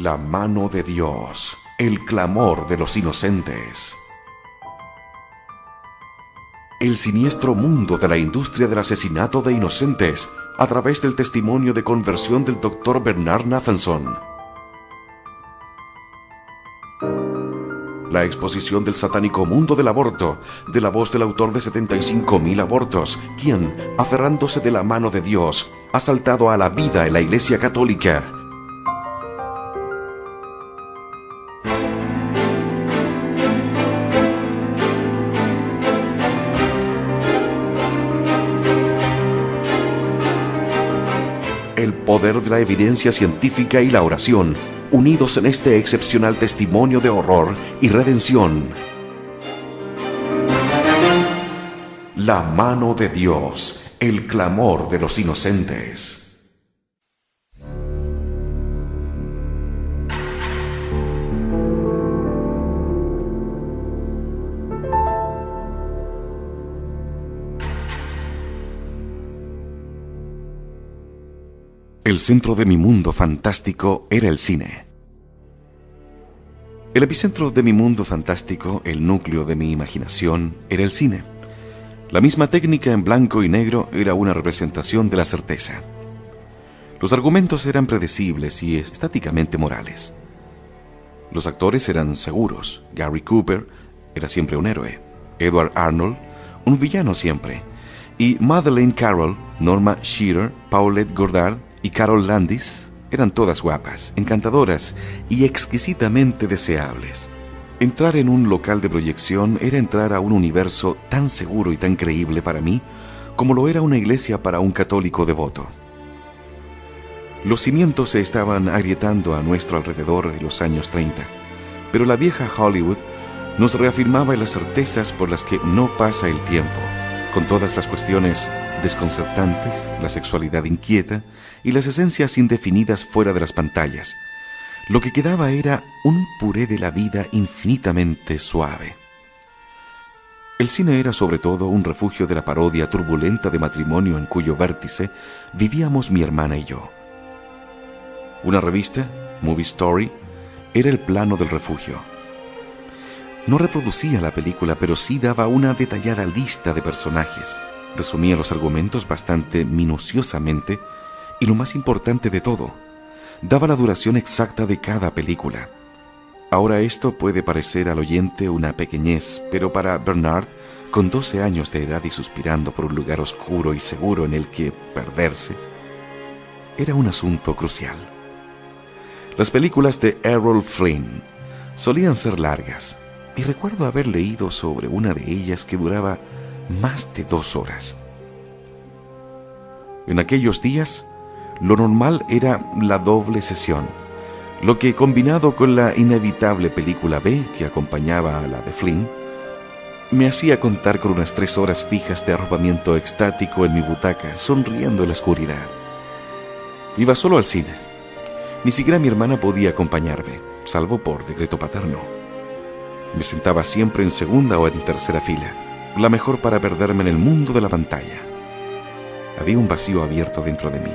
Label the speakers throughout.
Speaker 1: La mano de Dios, el clamor de los inocentes. El siniestro mundo de la industria del asesinato de inocentes a través del testimonio de conversión del Dr. Bernard Nathanson. La exposición del satánico mundo del aborto, de la voz del autor de 75,000 abortos, quien, aferrándose de la mano de Dios, ha saltado a la vida en la Iglesia Católica. El poder de la evidencia científica y la oración, unidos en este excepcional testimonio de horror y redención. La mano de Dios, el clamor de los inocentes. El centro de mi mundo fantástico era el cine. El epicentro de mi mundo fantástico, el núcleo de mi imaginación, era el cine. La misma técnica en blanco y negro era una representación de la certeza. Los argumentos eran predecibles y estáticamente morales. Los actores eran seguros. Gary Cooper era siempre un héroe. Edward Arnold, un villano siempre. Y Madeleine Carroll, Norma Shearer, Paulette Goddard y Carol Landis eran todas guapas, encantadoras y exquisitamente deseables. Entrar en un local de proyección era entrar a un universo tan seguro y tan creíble para mí como lo era una iglesia para un católico devoto. Los cimientos se estaban agrietando a nuestro alrededor en los años 30, pero la vieja Hollywood nos reafirmaba en las certezas por las que no pasa el tiempo, con todas las cuestiones desconcertantes, la sexualidad inquieta y las esencias indefinidas fuera de las pantallas. Lo que quedaba era un puré de la vida infinitamente suave. El cine era sobre todo un refugio de la parodia turbulenta de matrimonio en cuyo vértice vivíamos mi hermana y yo. Una revista, Movie Story, era el plano del refugio. No reproducía la película, pero sí daba una detallada lista de personajes. Resumía los argumentos bastante minuciosamente y, lo más importante de todo, daba la duración exacta de cada película. Ahora esto puede parecer al oyente una pequeñez, pero para Bernard, con 12 años de edad y suspirando por un lugar oscuro y seguro en el que perderse, era un asunto crucial. Las películas de Errol Flynn solían ser largas, y recuerdo haber leído sobre una de ellas que duraba más de 2 horas. En aquellos días, lo normal era la doble sesión, lo que, combinado con la inevitable película B que acompañaba a la de Flynn, me hacía contar con unas 3 horas fijas de arropamiento extático en mi butaca, sonriendo en la oscuridad. Iba solo al cine. Ni siquiera mi hermana podía acompañarme, salvo por decreto paterno. Me sentaba siempre en segunda o en tercera fila, la mejor para perderme en el mundo de la pantalla. Había un vacío abierto dentro de mí,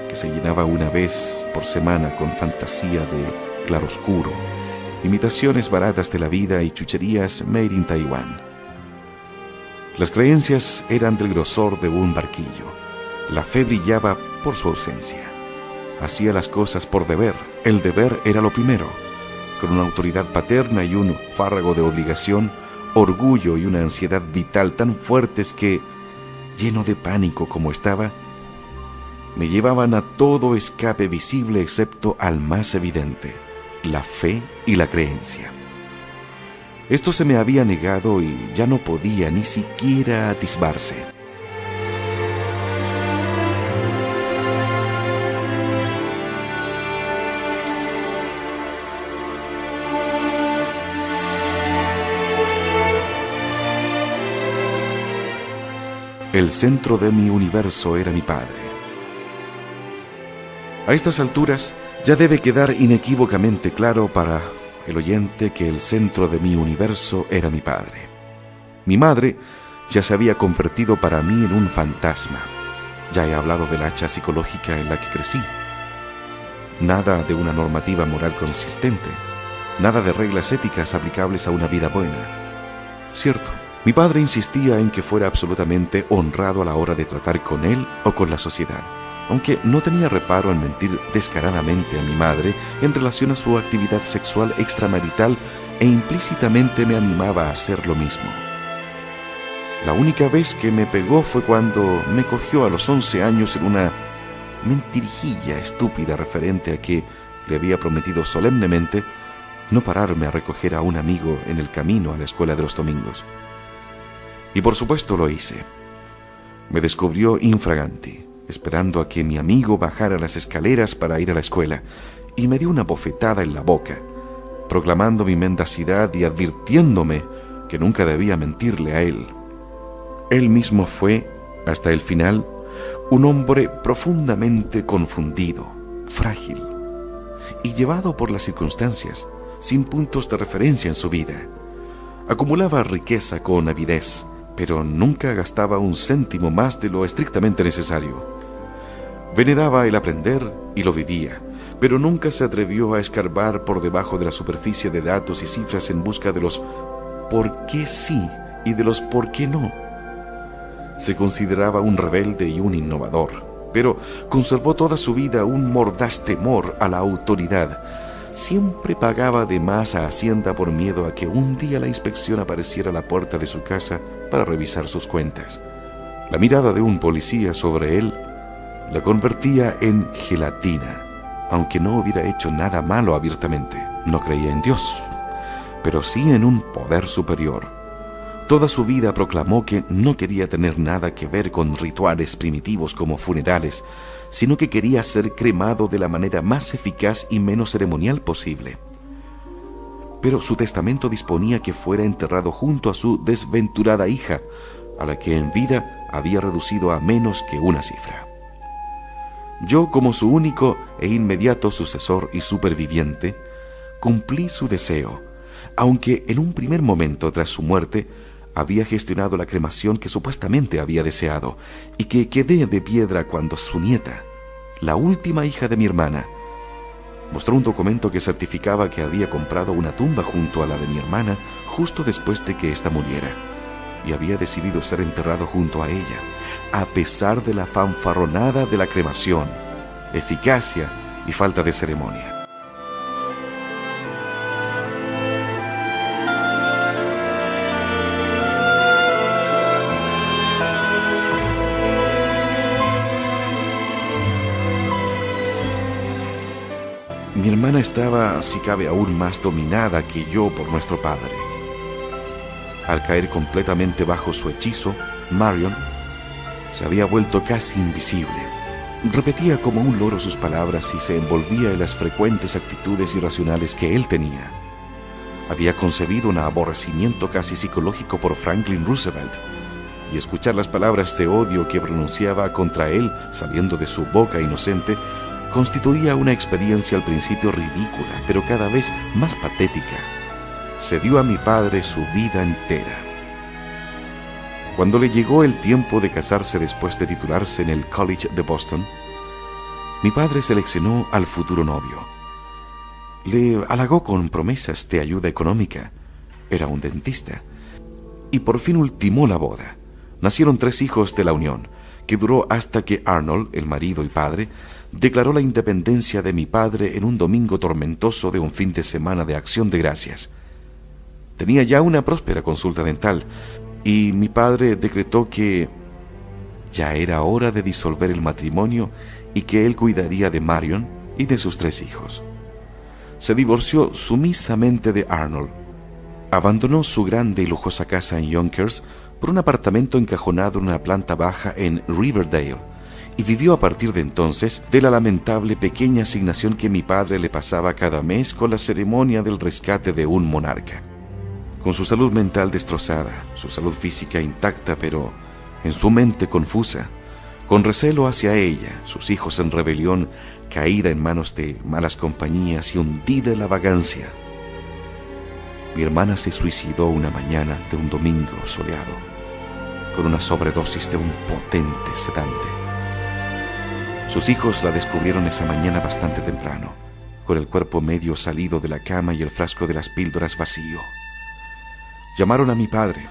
Speaker 1: que se llenaba una vez por semana con fantasía de claroscuro, imitaciones baratas de la vida y chucherías made in Taiwán. Las creencias eran del grosor de un barquillo. La fe brillaba por su ausencia. Hacía las cosas por deber. El deber era lo primero, con una autoridad paterna y un fárrago de obligación, orgullo y una ansiedad vital tan fuertes que, lleno de pánico como estaba, me llevaban a todo escape visible excepto al más evidente, la fe y la creencia. Esto se me había negado y ya no podía ni siquiera atisbarse. El centro de mi universo era mi padre. A estas alturas ya debe quedar inequívocamente claro para el oyente que el centro de mi universo era mi padre. Mi madre ya se había convertido para mí en un fantasma. Ya he hablado del hacha psicológica en la que crecí. Nada de una normativa moral consistente, nada de reglas éticas aplicables a una vida buena. Cierto, mi padre insistía en que fuera absolutamente honrado a la hora de tratar con él o con la sociedad, aunque no tenía reparo en mentir descaradamente a mi madre en relación a su actividad sexual extramarital e implícitamente me animaba a hacer lo mismo. La única vez que me pegó fue cuando me cogió a los 11 años en una mentirijilla estúpida referente a que le había prometido solemnemente no pararme a recoger a un amigo en el camino a la escuela de los domingos. Y por supuesto lo hice. Me descubrió infraganti, esperando a que mi amigo bajara las escaleras para ir a la escuela, y me dio una bofetada en la boca, proclamando mi mendacidad y advirtiéndome que nunca debía mentirle a él. Él mismo fue, hasta el final, un hombre profundamente confundido, frágil y llevado por las circunstancias, sin puntos de referencia en su vida. Acumulaba riqueza con avidez, pero nunca gastaba un céntimo más de lo estrictamente necesario. Veneraba el aprender y lo vivía, pero nunca se atrevió a escarbar por debajo de la superficie de datos y cifras en busca de los por qué sí y de los por qué no. Se consideraba un rebelde y un innovador, pero conservó toda su vida un mordaz temor a la autoridad. Siempre pagaba de más a Hacienda por miedo a que un día la inspección apareciera a la puerta de su casa para revisar sus cuentas. La mirada de un policía sobre él la convertía en gelatina, aunque no hubiera hecho nada malo abiertamente. No creía en Dios, pero sí en un poder superior. Toda su vida proclamó que no quería tener nada que ver con rituales primitivos como funerales, sino que quería ser cremado de la manera más eficaz y menos ceremonial posible. Pero su testamento disponía que fuera enterrado junto a su desventurada hija, a la que en vida había reducido a menos que una cifra. Yo, como su único e inmediato sucesor y superviviente, cumplí su deseo, aunque en un primer momento tras su muerte había gestionado la cremación que supuestamente había deseado, y que quedé de piedra cuando su nieta, la última hija de mi hermana, mostró un documento que certificaba que había comprado una tumba junto a la de mi hermana justo después de que ésta muriera, y había decidido ser enterrado junto a ella, a pesar de la fanfarronada de la cremación, eficacia y falta de ceremonia. Mi hermana estaba, si cabe, aún más dominada que yo por nuestro padre. Al caer completamente bajo su hechizo, Marion se había vuelto casi invisible. Repetía como un loro sus palabras y se envolvía en las frecuentes actitudes irracionales que él tenía. Había concebido un aborrecimiento casi psicológico por Franklin Roosevelt, y escuchar las palabras de odio que pronunciaba contra él saliendo de su boca inocente constituía una experiencia al principio ridícula, pero cada vez más patética. Se dio a mi padre su vida entera. Cuando le llegó el tiempo de casarse después de titularse en el College de Boston, mi padre seleccionó al futuro novio. Le halagó con promesas de ayuda económica. Era un dentista. Y por fin ultimó la boda. Nacieron 3 hijos de la unión, que duró hasta que Arnold, el marido y padre, declaró la independencia de mi padre en un domingo tormentoso de un fin de semana de Acción de Gracias. Tenía ya una próspera consulta dental, y mi padre decretó que ya era hora de disolver el matrimonio y que él cuidaría de Marion y de sus 3 hijos. Se divorció sumisamente de Arnold. Abandonó su grande y lujosa casa en Yonkers por un apartamento encajonado en una planta baja en Riverdale, y vivió a partir de entonces de la lamentable pequeña asignación que mi padre le pasaba cada mes con la ceremonia del rescate de un monarca. Con su salud mental destrozada, su salud física intacta, pero en su mente confusa, con recelo hacia ella, sus hijos en rebelión, caída en manos de malas compañías y hundida en la vagancia, mi hermana se suicidó una mañana de un domingo soleado, con una sobredosis de un potente sedante. Sus hijos la descubrieron esa mañana bastante temprano, con el cuerpo medio salido de la cama y el frasco de las píldoras vacío. Llamaron a mi padre,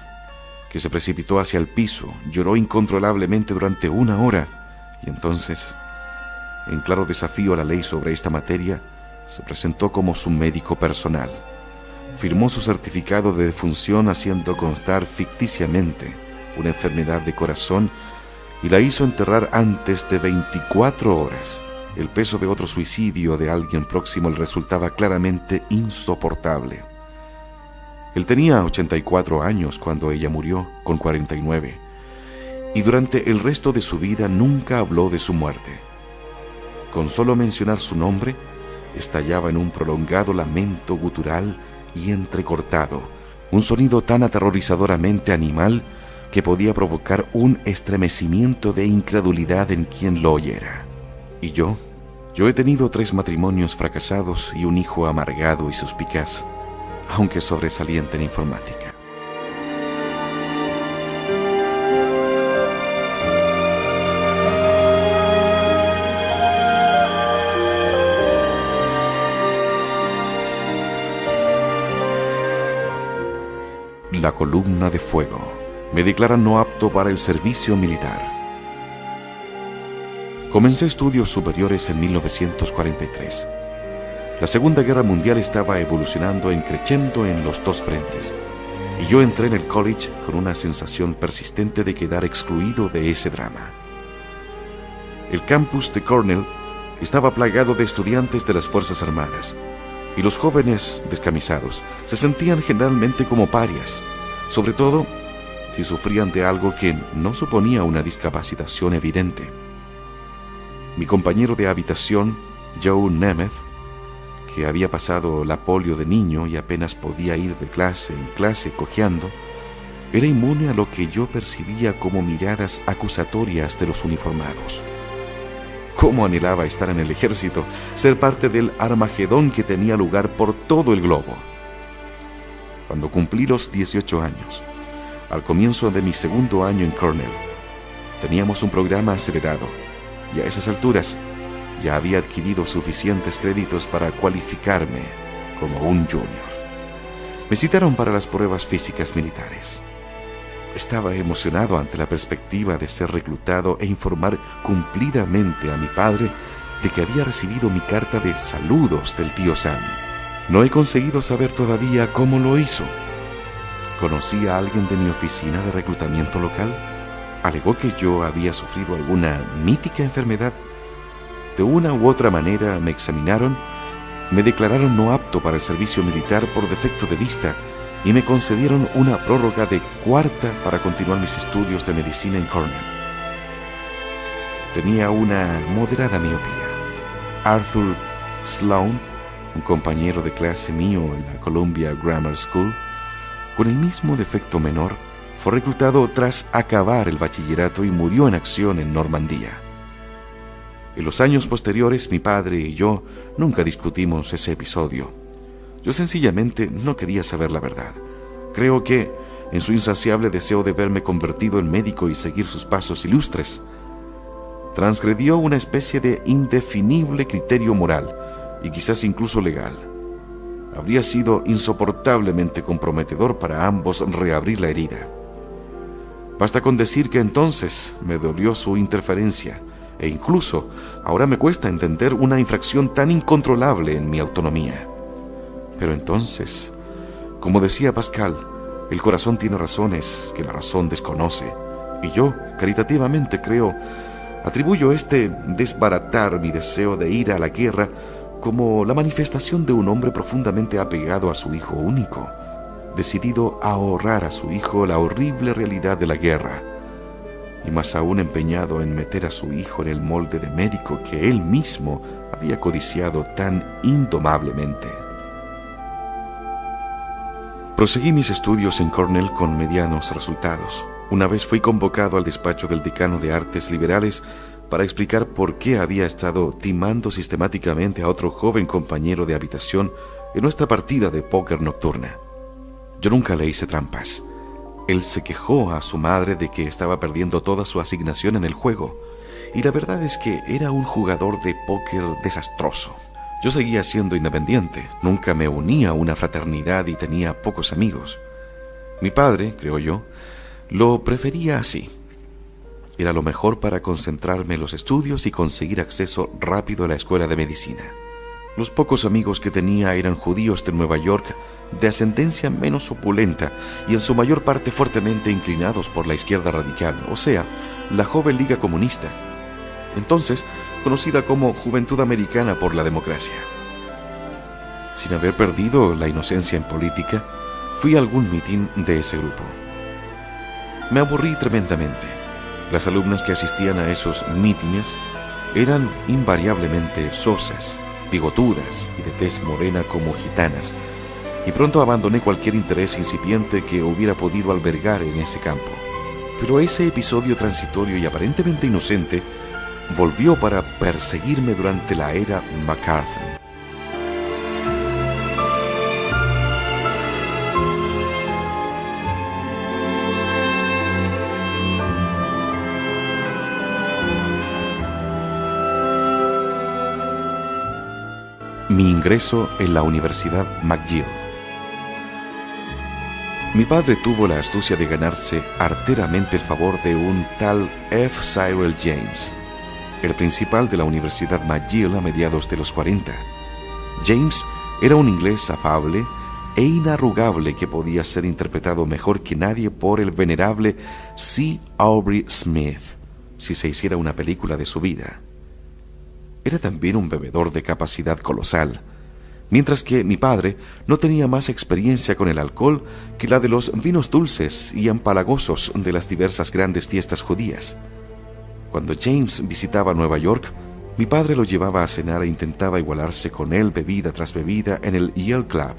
Speaker 1: que se precipitó hacia el piso, lloró incontrolablemente durante 1 hora, y entonces, en claro desafío a la ley sobre esta materia, se presentó como su médico personal. Firmó su certificado de defunción haciendo constar ficticiamente una enfermedad de corazón y la hizo enterrar antes de 24 horas. El peso de otro suicidio de alguien próximo le resultaba claramente insoportable. Él tenía 84 años cuando ella murió, con 49, y durante el resto de su vida nunca habló de su muerte. Con solo mencionar su nombre, estallaba en un prolongado lamento gutural y entrecortado, un sonido tan aterrorizadoramente animal que podía provocar un estremecimiento de incredulidad en quien lo oyera. Y yo he tenido 3 matrimonios fracasados y un hijo amargado y suspicaz, aunque sobresaliente en informática. La columna de fuego. Me declaran no apto para el servicio militar. Comencé estudios superiores en 1943. La Segunda Guerra Mundial estaba evolucionando en crescendo en los 2 frentes, y yo entré en el college con una sensación persistente de quedar excluido de ese drama. El campus de Cornell estaba plagado de estudiantes de las Fuerzas Armadas, y los jóvenes descamisados se sentían generalmente como parias, sobre todo si sufrían de algo que no suponía una discapacitación evidente. Mi compañero de habitación, Joe Nemeth, que había pasado la polio de niño y apenas podía ir de clase en clase cojeando, era inmune a lo que yo percibía como miradas acusatorias de los uniformados. Cómo anhelaba estar en el ejército, ser parte del Armagedón que tenía lugar por todo el globo. Cuando cumplí los 18 años, al comienzo de mi 2º año en Cornell, teníamos un programa acelerado, y a esas alturas ya había adquirido suficientes créditos para cualificarme como un junior. Me citaron para las pruebas físicas militares. Estaba emocionado ante la perspectiva de ser reclutado e informar cumplidamente a mi padre de que había recibido mi carta de saludos del tío Sam. No he conseguido saber todavía cómo lo hizo. ¿Conocí a alguien de mi oficina de reclutamiento local? ¿Alegó que yo había sufrido alguna mítica enfermedad? De una u otra manera me examinaron, me declararon no apto para el servicio militar por defecto de vista y me concedieron una prórroga de 4ª para continuar mis estudios de medicina en Cornell. Tenía una moderada miopía. Arthur Sloan, un compañero de clase mío en la Columbia Grammar School, con el mismo defecto menor, fue reclutado tras acabar el bachillerato y murió en acción en Normandía. En los años posteriores, mi padre y yo nunca discutimos ese episodio. Yo sencillamente no quería saber la verdad. Creo que, en su insaciable deseo de verme convertido en médico y seguir sus pasos ilustres, transgredió una especie de indefinible criterio moral y quizás incluso legal. Habría sido insoportablemente comprometedor para ambos reabrir la herida. Basta con decir que entonces me dolió su interferencia, e incluso ahora me cuesta entender una infracción tan incontrolable en mi autonomía. Pero entonces, como decía Pascal, el corazón tiene razones que la razón desconoce, y yo, caritativamente creo, atribuyo este desbaratar mi deseo de ir a la guerra como la manifestación de un hombre profundamente apegado a su hijo único, decidido a ahorrar a su hijo la horrible realidad de la guerra, y más aún empeñado en meter a su hijo en el molde de médico que él mismo había codiciado tan indomablemente. Proseguí mis estudios en Cornell con medianos resultados. Una vez fui convocado al despacho del decano de artes liberales para explicar por qué había estado timando sistemáticamente a otro joven compañero de habitación en nuestra partida de póker nocturna. Yo nunca le hice trampas. Él se quejó a su madre de que estaba perdiendo toda su asignación en el juego, y la verdad es que era un jugador de póker desastroso. Yo seguía siendo independiente, nunca me unía a una fraternidad y tenía pocos amigos. Mi padre, creo yo, lo prefería así. Era lo mejor para concentrarme en los estudios y conseguir acceso rápido a la escuela de medicina. Los pocos amigos que tenía eran judíos de Nueva York, de ascendencia menos opulenta y en su mayor parte fuertemente inclinados por la izquierda radical, o sea, la joven Liga Comunista, entonces conocida como Juventud Americana por la Democracia. Sin haber perdido la inocencia en política, fui a algún mitin de ese grupo. Me aburrí tremendamente. Las alumnas que asistían a esos mítines eran invariablemente sosas, bigotudas y de tez morena como gitanas, y pronto abandoné cualquier interés incipiente que hubiera podido albergar en ese campo. Pero ese episodio transitorio y aparentemente inocente volvió para perseguirme durante la era McCarthy. Mi ingreso en la Universidad McGill. Mi padre tuvo la astucia de ganarse arteramente el favor de un tal F. Cyril James, el principal de la Universidad McGill a mediados de los 40. James era un inglés afable e inarrugable que podía ser interpretado mejor que nadie por el venerable C. Aubrey Smith, si se hiciera una película de su vida. Era también un bebedor de capacidad colosal, mientras que mi padre no tenía más experiencia con el alcohol que la de los vinos dulces y empalagosos de las diversas grandes fiestas judías. Cuando James visitaba Nueva York, mi padre lo llevaba a cenar e intentaba igualarse con él bebida tras bebida en el Yale Club.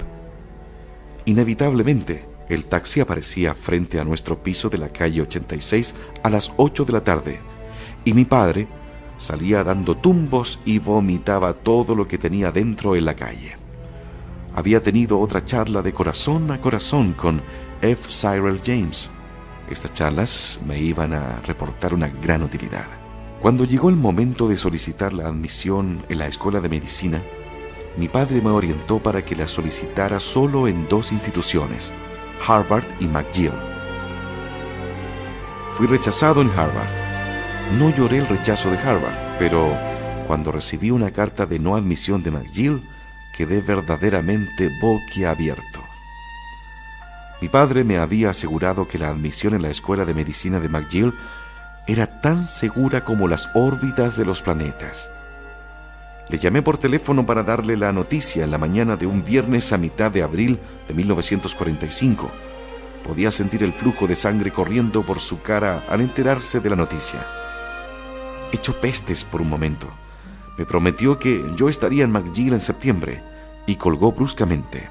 Speaker 1: Inevitablemente, el taxi aparecía frente a nuestro piso de la calle 86 a las 8 de la tarde, y mi padre salía dando tumbos y vomitaba todo lo que tenía dentro en la calle. Había tenido otra charla de corazón a corazón con F. Cyril James. Estas charlas me iban a reportar una gran utilidad. Cuando llegó el momento de solicitar la admisión en la escuela de medicina, mi padre me orientó para que la solicitara solo en 2 instituciones, Harvard y McGill. Fui rechazado en Harvard. No lloré el rechazo de Harvard, pero cuando recibí una carta de no admisión de McGill, quedé verdaderamente boquiabierto. Mi padre me había asegurado que la admisión en la escuela de medicina de McGill era tan segura como las órbitas de los planetas. Le llamé por teléfono para darle la noticia en la mañana de un viernes a mitad de abril de 1945. Podía sentir el flujo de sangre corriendo por su cara al enterarse de la noticia. Echó pestes por un momento. Me prometió que yo estaría en McGill en septiembre y colgó bruscamente.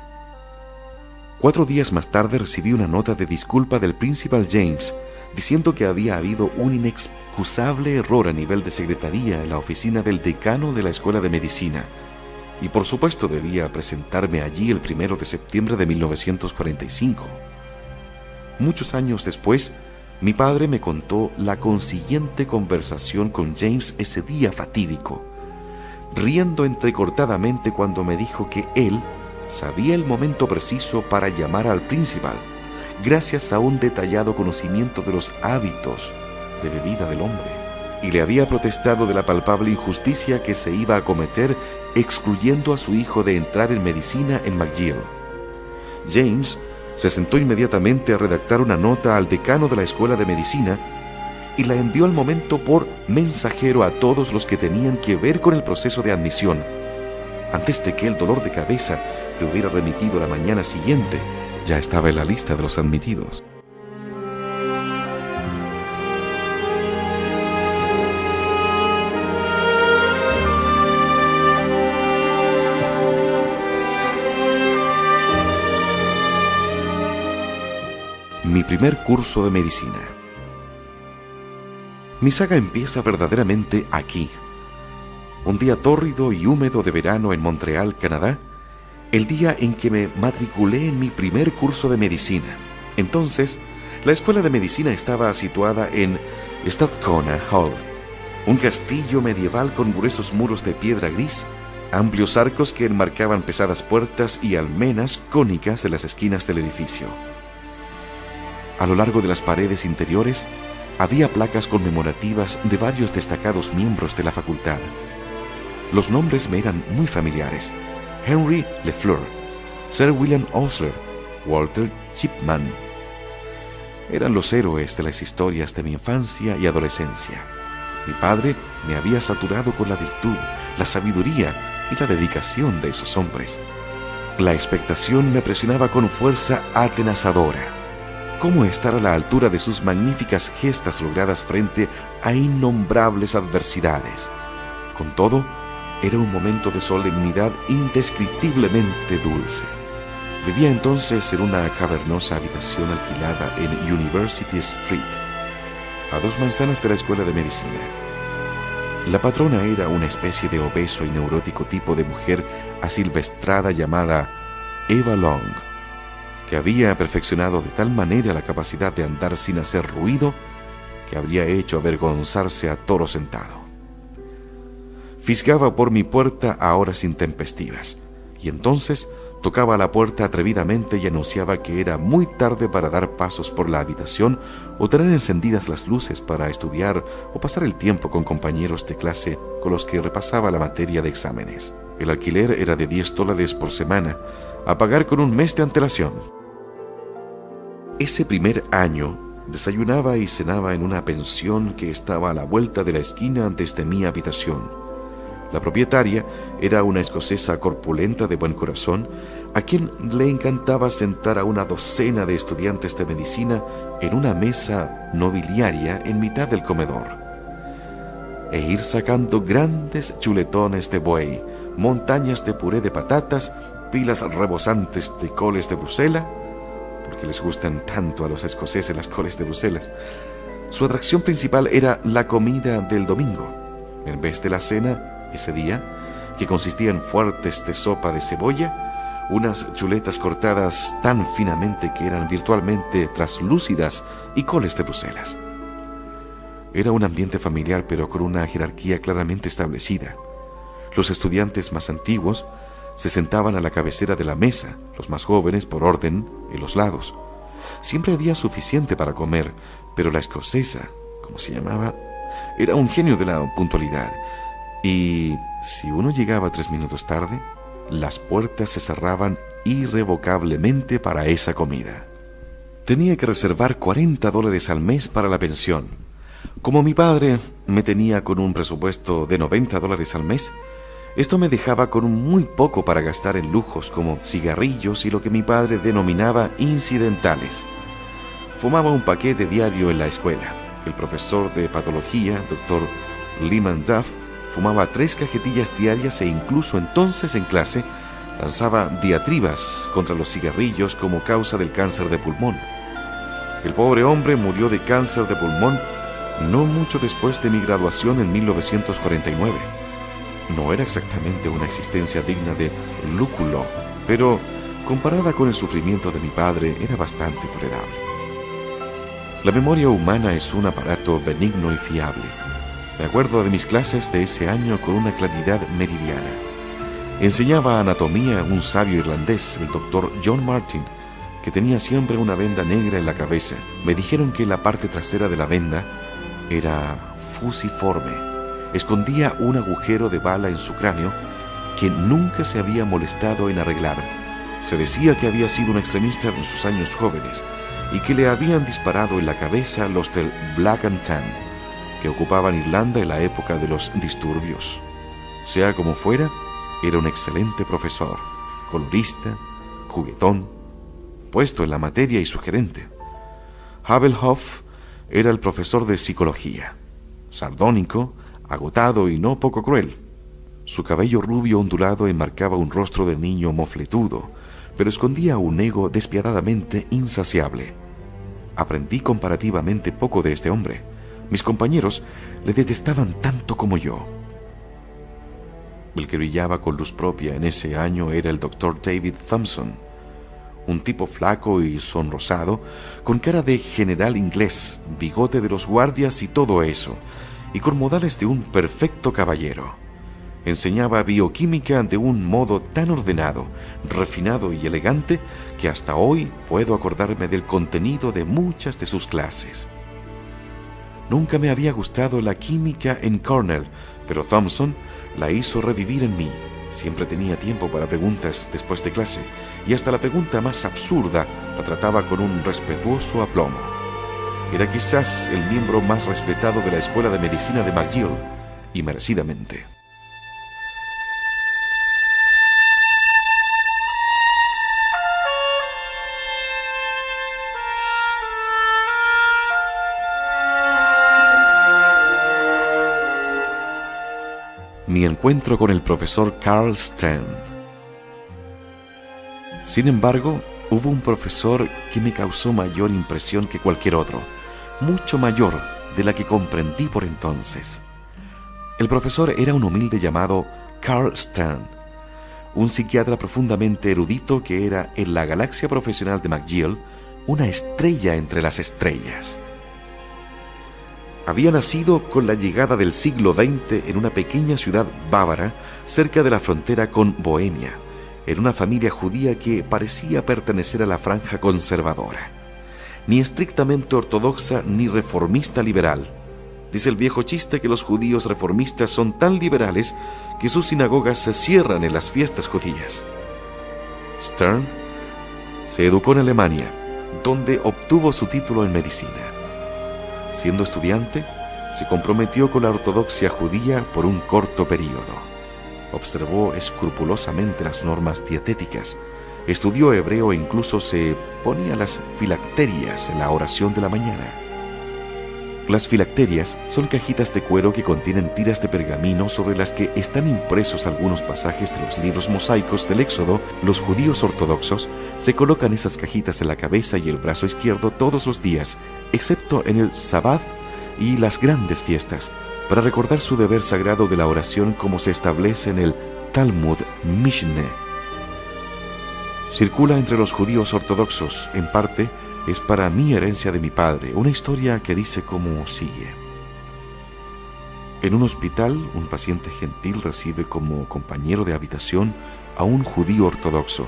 Speaker 1: 4 días más tarde recibí una nota de disculpa del Principal James diciendo que había habido un inexcusable error a nivel de secretaría en la oficina del decano de la Escuela de Medicina y por supuesto debía presentarme allí el 1 de septiembre de 1945. Muchos años después, mi padre me contó la consiguiente conversación con James ese día fatídico, riendo entrecortadamente cuando me dijo que él sabía el momento preciso para llamar al principal, gracias a un detallado conocimiento de los hábitos de bebida del hombre, y le había protestado de la palpable injusticia que se iba a cometer excluyendo a su hijo de entrar en medicina en McGill. James se sentó inmediatamente a redactar una nota al decano de la escuela de medicina y la envió al momento por mensajero a todos los que tenían que ver con el proceso de admisión, antes de que el dolor de cabeza le hubiera remitido la mañana siguiente. Ya estaba en la lista de los admitidos. Mi primer curso de medicina. Mi saga empieza verdaderamente aquí. Un día tórrido y húmedo de verano en Montreal, Canadá, el día en que me matriculé en mi primer curso de medicina. Entonces, la escuela de medicina estaba situada en Strathcona Hall, Un castillo medieval con gruesos muros de piedra gris, amplios arcos que enmarcaban pesadas puertas y almenas cónicas en las esquinas del edificio. A lo largo de las paredes interiores había placas conmemorativas de varios destacados miembros de la facultad. Los nombres me eran muy familiares: Henry Lefleur, Sir William Osler, Walter Chipman. Eran los héroes de las historias de mi infancia y adolescencia. Mi padre me había saturado con la virtud, la sabiduría y la dedicación de esos hombres. La expectación me presionaba con fuerza atenazadora. ¿Cómo estar a la altura de sus magníficas gestas logradas frente a innombrables adversidades? Con todo, era un momento de solemnidad indescriptiblemente dulce. Vivía entonces en una cavernosa habitación alquilada en University Street, a 2 manzanas de la escuela de medicina. La patrona era una especie de obeso y neurótico tipo de mujer asilvestrada llamada Eva Long, que había perfeccionado de tal manera la capacidad de andar sin hacer ruido que habría hecho avergonzarse a toro sentado. Fisgaba por mi puerta a horas intempestivas, y entonces tocaba a la puerta atrevidamente y anunciaba que era muy tarde para dar pasos por la habitación o tener encendidas las luces para estudiar o pasar el tiempo con compañeros de clase con los que repasaba la materia de exámenes. El alquiler era de $10 por semana, a pagar con un mes de antelación. Ese primer año desayunaba y cenaba en una pensión que estaba a la vuelta de la esquina desde mi habitación. La propietaria era una escocesa corpulenta de buen corazón, a quien le encantaba sentar a una docena de estudiantes de medicina en una mesa nobiliaria en mitad del comedor, e ir sacando grandes chuletones de buey, montañas de puré de patatas, pilas rebosantes de coles de Bruselas, porque les gustan tanto a los escoceses las coles de Bruselas. Su atracción principal era la comida del domingo. En vez de la cena, ese día, que consistía en fuertes de sopa de cebolla, unas chuletas cortadas tan finamente que eran virtualmente traslúcidas y coles de Bruselas. Era un ambiente familiar, pero con una jerarquía claramente establecida. Los estudiantes más antiguos se sentaban a la cabecera de la mesa, los más jóvenes, por orden, en los lados. Siempre había suficiente para comer, pero la escocesa, como se llamaba, era un genio de la puntualidad. Y si uno llegaba 3 minutos tarde, las puertas se cerraban irrevocablemente para esa comida. Tenía que reservar $40 al mes para la pensión. Como mi padre me tenía con un presupuesto de $90 al mes, esto me dejaba con muy poco para gastar en lujos como cigarrillos y lo que mi padre denominaba incidentales. Fumaba un paquete diario en la escuela. El profesor de patología, Dr. Lyman Duff, fumaba 3 cajetillas diarias e incluso entonces en clase lanzaba diatribas contra los cigarrillos como causa del cáncer de pulmón. El pobre hombre murió de cáncer de pulmón no mucho después de mi graduación en 1949. No era exactamente una existencia digna de lúculo, pero comparada con el sufrimiento de mi padre era bastante tolerable. La memoria humana es un aparato benigno y fiable. Me acuerdo de mis clases de ese año con una claridad meridiana. Enseñaba anatomía un sabio irlandés, el doctor John Martin, que tenía siempre una venda negra en la cabeza. Me dijeron que la parte trasera de la venda era fusiforme. Escondía un agujero de bala en su cráneo que nunca se había molestado en arreglar. Se decía que había sido un extremista en sus años jóvenes y que le habían disparado en la cabeza los del Black and Tan, que ocupaban Irlanda en la época de los disturbios. Sea como fuera, era un excelente profesor, colorista, juguetón, puesto en la materia y sugerente. Havelhoff era el profesor de psicología, sardónico, agotado y no poco cruel. Su cabello rubio ondulado enmarcaba un rostro de niño mofletudo, pero escondía un ego despiadadamente insaciable. Aprendí comparativamente poco de este hombre. Mis compañeros le detestaban tanto como yo. El que brillaba con luz propia en ese año era el Dr. David Thompson, un tipo flaco y sonrosado, con cara de general inglés, bigote de los guardias y todo eso, y con modales de un perfecto caballero. Enseñaba bioquímica de un modo tan ordenado, refinado y elegante que hasta hoy puedo acordarme del contenido de muchas de sus clases. Nunca me había gustado la química en Cornell, pero Thompson la hizo revivir en mí. Siempre tenía tiempo para preguntas después de clase, y hasta la pregunta más absurda la trataba con un respetuoso aplomo. Era quizás el miembro más respetado de la Escuela de Medicina de McGill, y merecidamente. Mi encuentro con el profesor Carl Stern. Sin embargo, hubo un profesor que me causó mayor impresión que cualquier otro, mucho mayor de la que comprendí por entonces. El profesor era un humilde llamado Carl Stern, un psiquiatra profundamente erudito que era en la galaxia profesional de McGill una estrella entre las estrellas. Había nacido con la llegada del siglo XX en una pequeña ciudad bávara cerca de la frontera con Bohemia, en una familia judía que parecía pertenecer a la franja conservadora. Ni estrictamente ortodoxa ni reformista liberal. Dice el viejo chiste que los judíos reformistas son tan liberales que sus sinagogas se cierran en las fiestas judías. Stern se educó en Alemania, donde obtuvo su título en medicina. Siendo estudiante, se comprometió con la ortodoxia judía por un corto período. Observó escrupulosamente las normas dietéticas, estudió hebreo e incluso se ponía las filacterias en la oración de la mañana. Las filacterias son cajitas de cuero que contienen tiras de pergamino sobre las que están impresos algunos pasajes de los libros mosaicos del Éxodo. Los judíos ortodoxos se colocan esas cajitas en la cabeza y el brazo izquierdo todos los días, excepto en el Sabbat y las grandes fiestas, para recordar su deber sagrado de la oración como se establece en el Talmud Mishneh. Circula entre los judíos ortodoxos, en parte, es para mí herencia de mi padre, una historia que dice como sigue. En un hospital, un paciente gentil recibe como compañero de habitación a un judío ortodoxo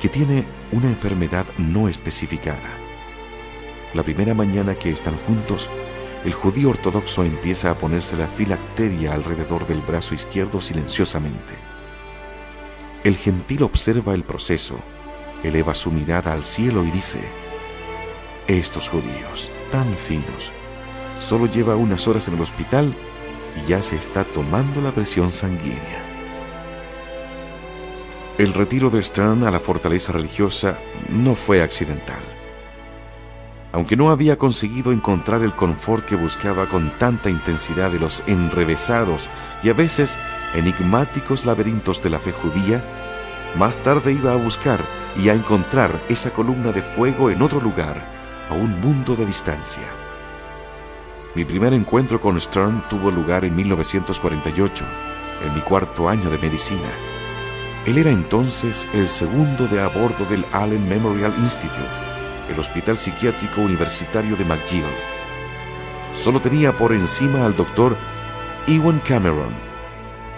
Speaker 1: que tiene una enfermedad no especificada. La primera mañana que están juntos, el judío ortodoxo empieza a ponerse la filacteria alrededor del brazo izquierdo silenciosamente. El gentil observa el proceso, eleva su mirada al cielo y dice: estos judíos, tan finos, solo lleva unas horas en el hospital y ya se está tomando la presión sanguínea. El retiro de Stern a la fortaleza religiosa no fue accidental. Aunque no había conseguido encontrar el confort que buscaba con tanta intensidad de los enrevesados y a veces enigmáticos laberintos de la fe judía, más tarde iba a buscar y a encontrar esa columna de fuego en otro lugar, a un mundo de distancia. Mi primer encuentro con Stern tuvo lugar en 1948, en mi cuarto año de medicina. Él era entonces el segundo de a bordo del Allen Memorial Institute, el hospital psiquiátrico universitario de McGill. Solo tenía por encima al doctor Ewan Cameron,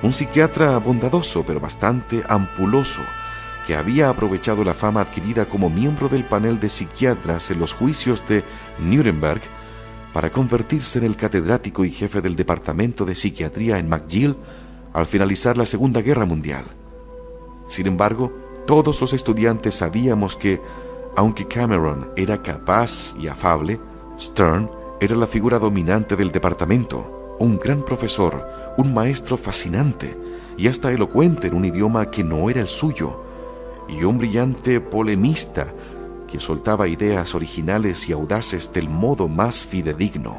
Speaker 1: un psiquiatra bondadoso pero bastante ampuloso, que había aprovechado la fama adquirida como miembro del panel de psiquiatras en los juicios de Nuremberg para convertirse en el catedrático y jefe del departamento de psiquiatría en McGill al finalizar la Segunda Guerra Mundial. Sin embargo, todos los estudiantes sabíamos que, aunque Cameron era capaz y afable, Stern era la figura dominante del departamento, un gran profesor, un maestro fascinante y hasta elocuente en un idioma que no era el suyo, y un brillante polemista que soltaba ideas originales y audaces del modo más fidedigno.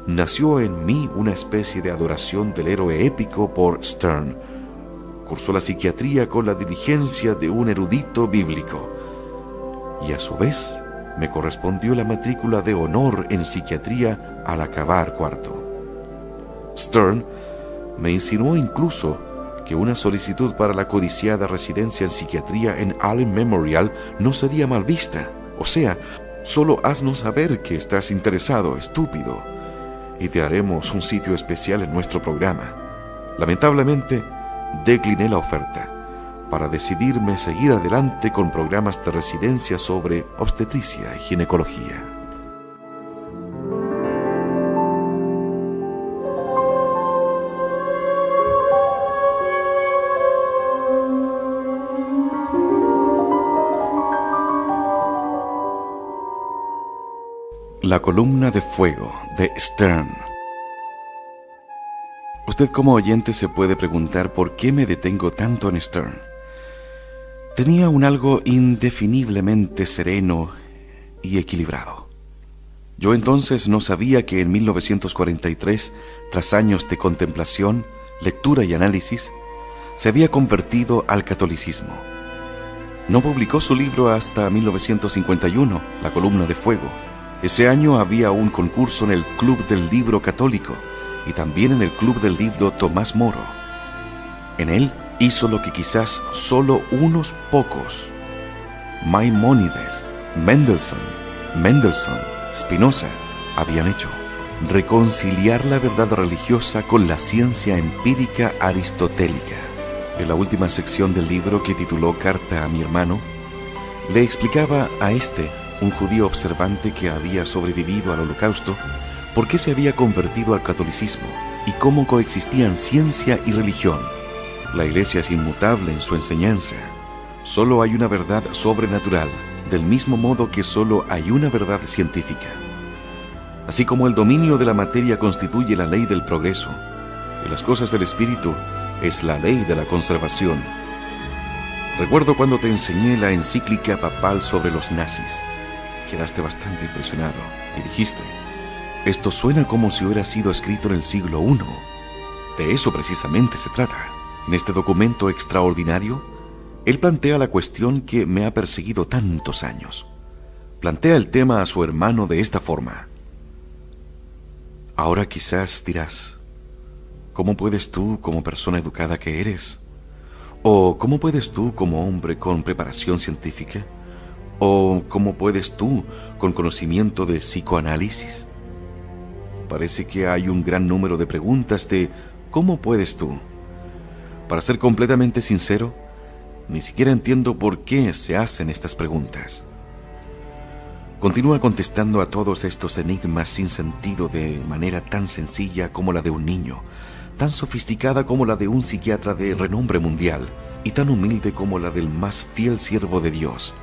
Speaker 1: Nació en mí una especie de adoración del héroe épico por Stern. Cursó la psiquiatría con la diligencia de un erudito bíblico, y a su vez me correspondió la matrícula de honor en psiquiatría al acabar cuarto. Stern me insinuó incluso que una solicitud para la codiciada residencia en psiquiatría en Allen Memorial no sería mal vista. O sea, solo haznos saber que estás interesado, estúpido. y te haremos un sitio especial en nuestro programa. Lamentablemente, decliné la oferta para decidirme seguir adelante con programas de residencia sobre obstetricia y ginecología. La columna de fuego de Stern. Usted como oyente se puede preguntar por qué me detengo tanto en Stern. Tenía un algo indefiniblemente sereno y equilibrado. Yo entonces no sabía que en 1943, tras años de contemplación, lectura y análisis, se había convertido al catolicismo. No publicó su libro hasta 1951, La columna de fuego. Ese año había un concurso en el Club del Libro Católico y también en el Club del Libro Tomás Moro. En él hizo lo que quizás solo unos pocos, Maimónides, Mendelssohn, Spinoza, habían hecho: reconciliar la verdad religiosa con la ciencia empírica aristotélica. En la última sección del libro, que tituló Carta a mi hermano, le explicaba a un judío observante que había sobrevivido al Holocausto, por qué se había convertido al catolicismo y cómo coexistían ciencia y religión. La Iglesia es inmutable en su enseñanza. Solo hay una verdad sobrenatural, del mismo modo que solo hay una verdad científica. Así como el dominio de la materia constituye la ley del progreso, en las cosas del espíritu es la ley de la conservación. Recuerdo cuando te enseñé la encíclica papal sobre los nazis. Quedaste bastante impresionado y dijiste: esto suena como si hubiera sido escrito en el siglo I. De eso precisamente se trata. En este documento extraordinario, él plantea la cuestión que me ha perseguido tantos años. Plantea el tema a su hermano de esta forma: ahora quizás dirás, ¿cómo puedes tú, como persona educada que eres? ¿O cómo puedes tú, como hombre con preparación científica? ¿O cómo puedes tú, con conocimiento de psicoanálisis? Parece que hay un gran número de preguntas de ¿cómo puedes tú? Para ser completamente sincero, ni siquiera entiendo por qué se hacen estas preguntas. Continúa contestando a todos estos enigmas sin sentido de manera tan sencilla como la de un niño, tan sofisticada como la de un psiquiatra de renombre mundial y tan humilde como la del más fiel siervo de Dios.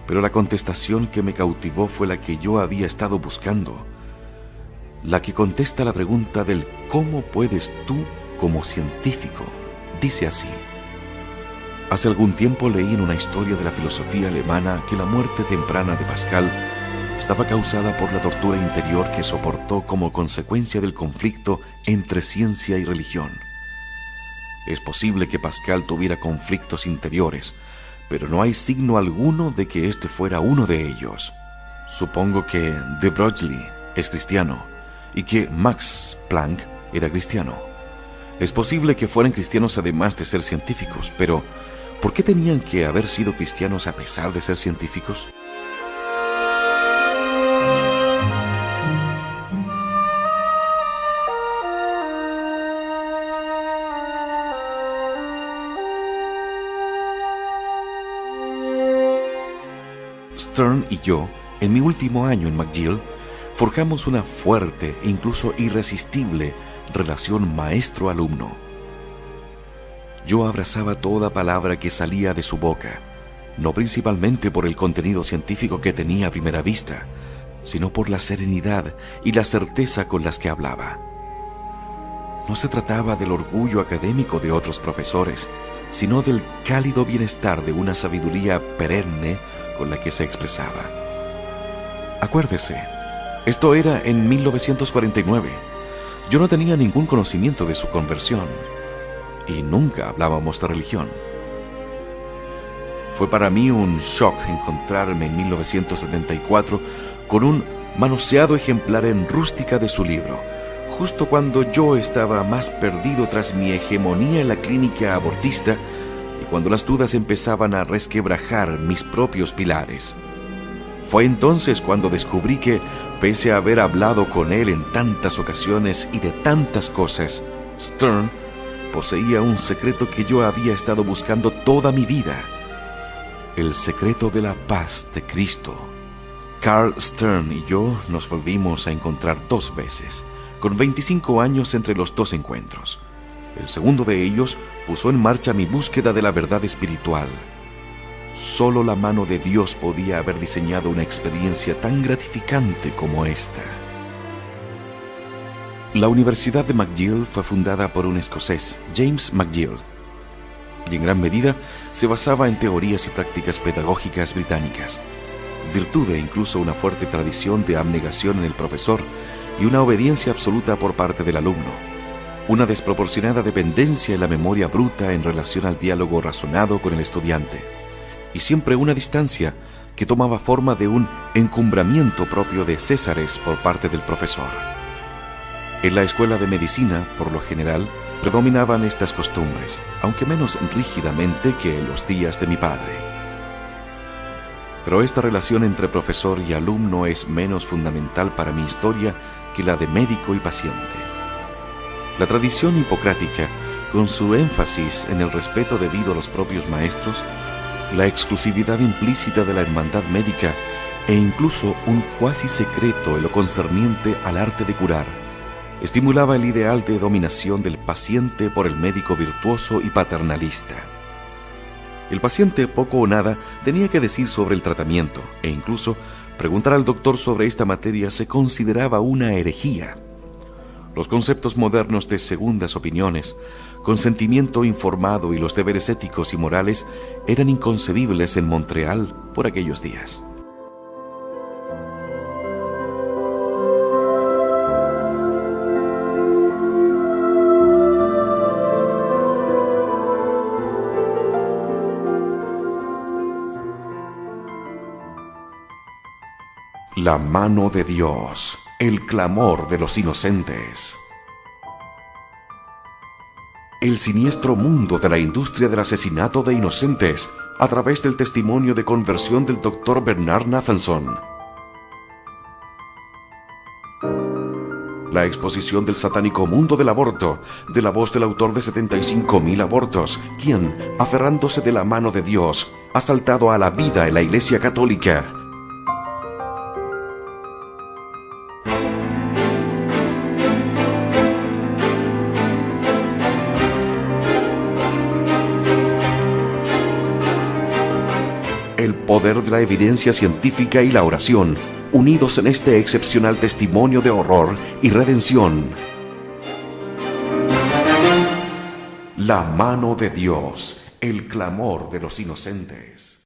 Speaker 1: Pero la contestación que me cautivó fue la que yo había estado buscando, la que contesta la pregunta del ¿cómo puedes tú como científico? Dice así: hace algún tiempo leí en una historia de la filosofía alemana que la muerte temprana de Pascal estaba causada por la tortura interior que soportó como consecuencia del conflicto entre ciencia y religión. Es posible que Pascal tuviera conflictos interiores, pero no hay signo alguno de que este fuera uno de ellos. Supongo que de Broglie es cristiano y que Max Planck era cristiano. Es posible que fueran cristianos además de ser científicos, pero ¿por qué tenían que haber sido cristianos a pesar de ser científicos? Stern y yo, en mi último año en McGill, forjamos una fuerte e incluso irresistible relación maestro-alumno. Yo abrazaba toda palabra que salía de su boca, no principalmente por el contenido científico que tenía a primera vista, sino por la serenidad y la certeza con las que hablaba. No se trataba del orgullo académico de otros profesores, sino del cálido bienestar de una sabiduría perenne con la que se expresaba. Acuérdese, esto era en 1949. Yo no tenía ningún conocimiento de su conversión y nunca hablábamos de religión. Fue para mí un shock encontrarme en 1974 con un manoseado ejemplar en rústica de su libro, justo cuando yo estaba más perdido tras mi hegemonía en la clínica abortista y cuando las dudas empezaban a resquebrajar mis propios pilares. Fue entonces cuando descubrí que, pese a haber hablado con él en tantas ocasiones y de tantas cosas, Stern poseía un secreto que yo había estado buscando toda mi vida: el secreto de la paz de Cristo. Carl Stern y yo nos volvimos a encontrar 2 veces, con 25 años entre los 2 encuentros. El segundo de ellos puso en marcha mi búsqueda de la verdad espiritual. Solo la mano de Dios podía haber diseñado una experiencia tan gratificante como esta. La Universidad de McGill fue fundada por un escocés, James McGill, y en gran medida se basaba en teorías y prácticas pedagógicas británicas, virtud de incluso una fuerte tradición de abnegación en el profesor y una obediencia absoluta por parte del alumno, una desproporcionada dependencia en la memoria bruta en relación al diálogo razonado con el estudiante, y siempre una distancia que tomaba forma de un encumbramiento propio de Césares por parte del profesor. En la escuela de medicina, por lo general, predominaban estas costumbres, aunque menos rígidamente que en los días de mi padre. Pero esta relación entre profesor y alumno es menos fundamental para mi historia que la de médico y paciente. La tradición hipocrática, con su énfasis en el respeto debido a los propios maestros, la exclusividad implícita de la hermandad médica e incluso un cuasi secreto en lo concerniente al arte de curar, estimulaba el ideal de dominación del paciente por el médico virtuoso y paternalista. El paciente poco o nada tenía que decir sobre el tratamiento, e incluso preguntar al doctor sobre esta materia se consideraba una herejía. Los conceptos modernos de segundas opiniones, consentimiento informado y los deberes éticos y morales eran inconcebibles en Montreal por aquellos días. La mano de Dios, el clamor de los inocentes. El siniestro mundo de la industria del asesinato de inocentes a través del testimonio de conversión del Dr. Bernard Nathanson. La exposición del satánico mundo del aborto, de la voz del autor de 75,000 abortos, quien, aferrándose de la mano de Dios, ha saltado a la vida en la Iglesia Católica. El poder de la evidencia científica y la oración, unidos en este excepcional testimonio de horror y redención. La mano de Dios, el clamor de los inocentes.